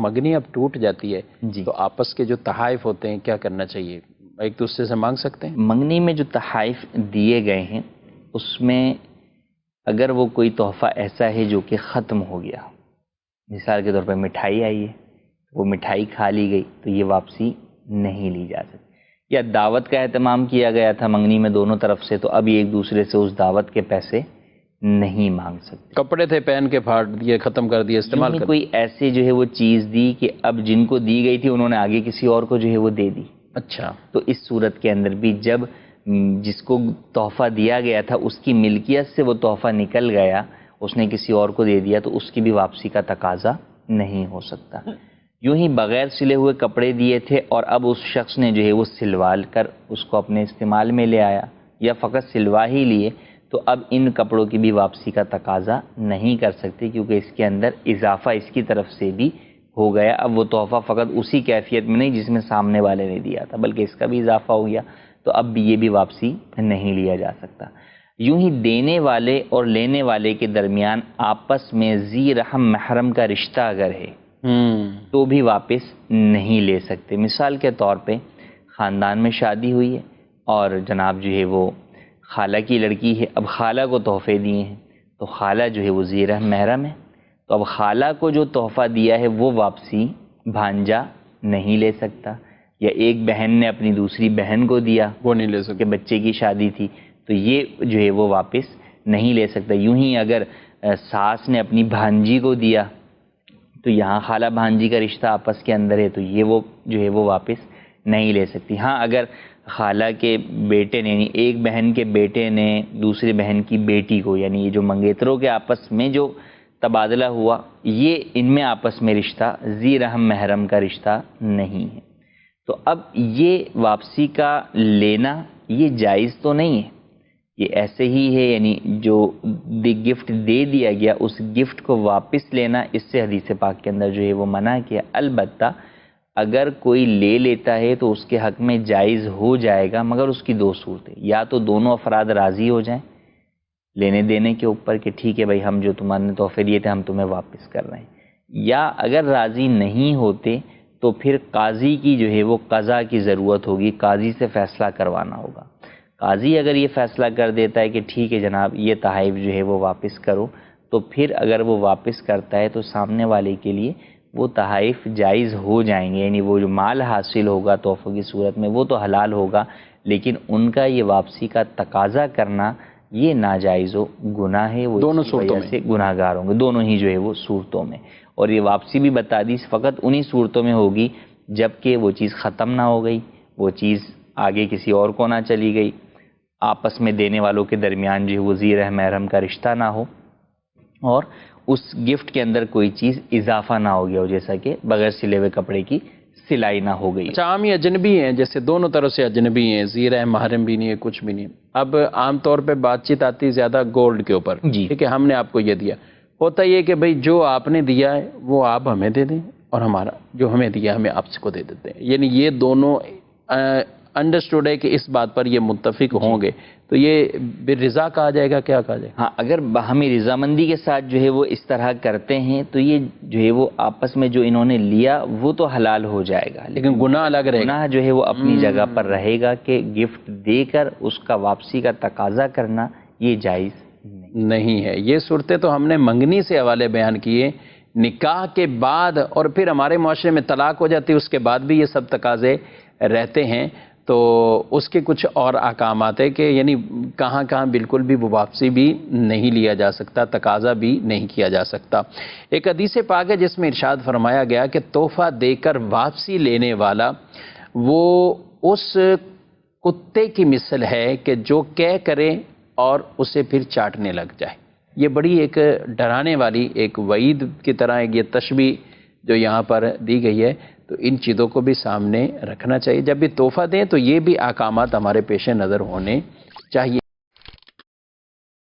مگنی اب ٹوٹ جاتی ہے جی تو آپس کے جو تحائف ہوتے ہیں کیا کرنا چاہیے؟ ایک دوسرے سے مانگ سکتے ہیں؟ منگنی میں جو تحائف دیے گئے ہیں اس میں اگر وہ کوئی تحفہ ایسا ہے جو کہ ختم ہو گیا، مثال کے طور پہ مٹھائی آئی ہے، وہ مٹھائی کھا لی گئی تو یہ واپسی نہیں لی جا سکتی، یا دعوت کا اہتمام کیا گیا تھا منگنی میں دونوں طرف سے تو اب یہ ایک دوسرے سے اس دعوت کے پیسے نہیں مانگ سکتے۔ کپڑے تھے پہن کے پھاڑ دیے، ختم کر دیے، استعمال کر کوئی ایسے جو ہے وہ چیز دی کہ اب جن کو دی گئی تھی انہوں نے آگے کسی اور کو جو ہے وہ دے دی، اچھا تو اس صورت کے اندر بھی جب جس کو تحفہ دیا گیا تھا اس کی ملکیت سے وہ تحفہ نکل گیا، اس نے کسی اور کو دے دیا تو اس کی بھی واپسی کا تقاضا نہیں ہو سکتا۔ یوں ہی بغیر سلے ہوئے کپڑے دیے تھے اور اب اس شخص نے جو ہے وہ سلوال کر اس کو اپنے استعمال میں لے آیا یا فقط سلوا ہی لیے تو اب ان کپڑوں کی بھی واپسی کا تقاضا نہیں کر سکتے، کیونکہ اس کے اندر اضافہ اس کی طرف سے بھی ہو گیا۔ اب وہ تحفہ فقط اسی کیفیت میں نہیں جس میں سامنے والے نے دیا تھا بلکہ اس کا بھی اضافہ ہو گیا، تو اب بھی یہ بھی واپسی نہیں لیا جا سکتا۔ یوں ہی دینے والے اور لینے والے کے درمیان آپس میں ذی رحم محرم کا رشتہ اگر ہے تو بھی واپس نہیں لے سکتے۔ مثال کے طور پہ خاندان میں شادی ہوئی ہے اور جناب جو ہے وہ خالہ کی لڑکی ہے، اب خالہ کو تحفے دیے ہیں تو خالہ جو ہے وہ ذی رحم محرم ہے، تو اب خالہ کو جو تحفہ دیا ہے وہ واپسی بھانجا نہیں لے سکتا، یا ایک بہن نے اپنی دوسری بہن کو دیا وہ نہیں لے سکتے کہ بچے کی شادی تھی تو یہ جو ہے وہ واپس نہیں لے سکتا۔ یوں ہی اگر ساس نے اپنی بھانجی کو دیا تو یہاں خالہ بھانجی کا رشتہ آپس کے اندر ہے تو یہ وہ جو ہے وہ واپس نہیں لے سکتی۔ ہاں اگر خالہ کے بیٹے نے یعنی ایک بہن کے بیٹے نے دوسری بہن کی بیٹی کو، یعنی یہ جو منگیتروں کے آپس میں جو تبادلہ ہوا یہ ان میں آپس میں رشتہ ذی رحم محرم کا رشتہ نہیں ہے، تو اب یہ واپسی کا لینا یہ جائز تو نہیں ہے، یہ ایسے ہی ہے، یعنی جو گفٹ دے دیا گیا اس گفٹ کو واپس لینا اس سے حدیث پاک کے اندر جو ہے وہ منع کیا۔ البتہ اگر کوئی لے لیتا ہے تو اس کے حق میں جائز ہو جائے گا، مگر اس کی دو صورتیں، یا تو دونوں افراد راضی ہو جائیں لینے دینے کے اوپر کہ ٹھیک ہے بھائی ہم جو تمہارے تحفے دیے تھے ہم تمہیں واپس کر رہے ہیں، یا اگر راضی نہیں ہوتے تو پھر قاضی کی جو ہے وہ قضا کی ضرورت ہوگی، قاضی سے فیصلہ کروانا ہوگا۔ قاضی اگر یہ فیصلہ کر دیتا ہے کہ ٹھیک ہے جناب یہ تحائف جو ہے وہ واپس کرو، تو پھر اگر وہ واپس کرتا ہے تو سامنے والے کے لیے وہ تحائف جائز ہو جائیں گے، یعنی وہ جو مال حاصل ہوگا تحفوں کی صورت میں وہ تو حلال ہوگا، لیکن ان کا یہ واپسی کا تقاضا کرنا یہ ناجائز و گناہ ہے، وہ دونوں اس کی صورتوں وجہ میں سے گناہ گار ہوں گے، دونوں ہی جو ہے وہ صورتوں میں۔ اور یہ واپسی بھی بتا دی فقط انہی صورتوں میں ہوگی جب کہ وہ چیز ختم نہ ہو گئی، وہ چیز آگے کسی اور کو نہ چلی گئی، آپس میں دینے والوں کے درمیان جو ہے وہ ذی رحم محرم کا رشتہ نہ ہو، اور اس گفٹ کے اندر کوئی چیز اضافہ نہ ہو گیا ہو، جیسا کہ بغیر سلے ہوئے کپڑے کی سلائی نہ ہو گئی۔ اچھا عام یہ اجنبی ہیں، جیسے دونوں طرف سے اجنبی ہیں، ذی رحم محرم بھی نہیں ہے کچھ بھی نہیں ہے، اب عام طور پہ بات چیت آتی ہے زیادہ گولڈ کے اوپر، جی ٹھیک ہے ہم نے آپ کو یہ دیا، ہوتا یہ کہ بھئی جو آپ نے دیا ہے وہ آپ ہمیں دے دیں اور ہمارا جو ہمیں دیا ہمیں آپ کو دے دیتے ہیں، یعنی یہ دونوں انڈرسٹوڈ ہے کہ اس بات پر یہ متفق ہوں گے تو یہ بالرضا کہا جائے گا، کیا کہا جائے گا؟ ہاں اگر باہمی رضامندی کے ساتھ جو ہے وہ اس طرح کرتے ہیں تو یہ جو ہے وہ آپس میں جو انہوں نے لیا وہ تو حلال ہو جائے گا، لیکن گناہ الگ رہے گا، گناہ جو ہے وہ اپنی جگہ پر رہے گا کہ گفٹ دے کر اس کا واپسی کا تقاضا کرنا یہ جائز نہیں ہے۔ یہ صورتیں تو ہم نے منگنی سے حوالے بیان کیے، نکاح کے بعد اور پھر ہمارے معاشرے میں طلاق ہو جاتی ہے اس کے بعد بھی یہ سب تقاضے رہتے ہیں، تو اس کے کچھ اور احکامات ہے کہ یعنی کہاں کہاں بالکل بھی وہ واپسی بھی نہیں لیا جا سکتا، تقاضا بھی نہیں کیا جا سکتا۔ ایک حدیث پاک ہے جس میں ارشاد فرمایا گیا کہ تحفہ دے کر واپسی لینے والا وہ اس کتے کی مثل ہے کہ جو کہہ کرے اور اسے پھر چاٹنے لگ جائے۔ یہ بڑی ایک ڈرانے والی ایک وعید کی طرح یہ تشبیہ جو یہاں پر دی گئی ہے، تو ان چیزوں کو بھی سامنے رکھنا چاہیے۔ جب بھی تحفہ دیں تو یہ بھی احکامات ہمارے پیش نظر ہونے چاہیے۔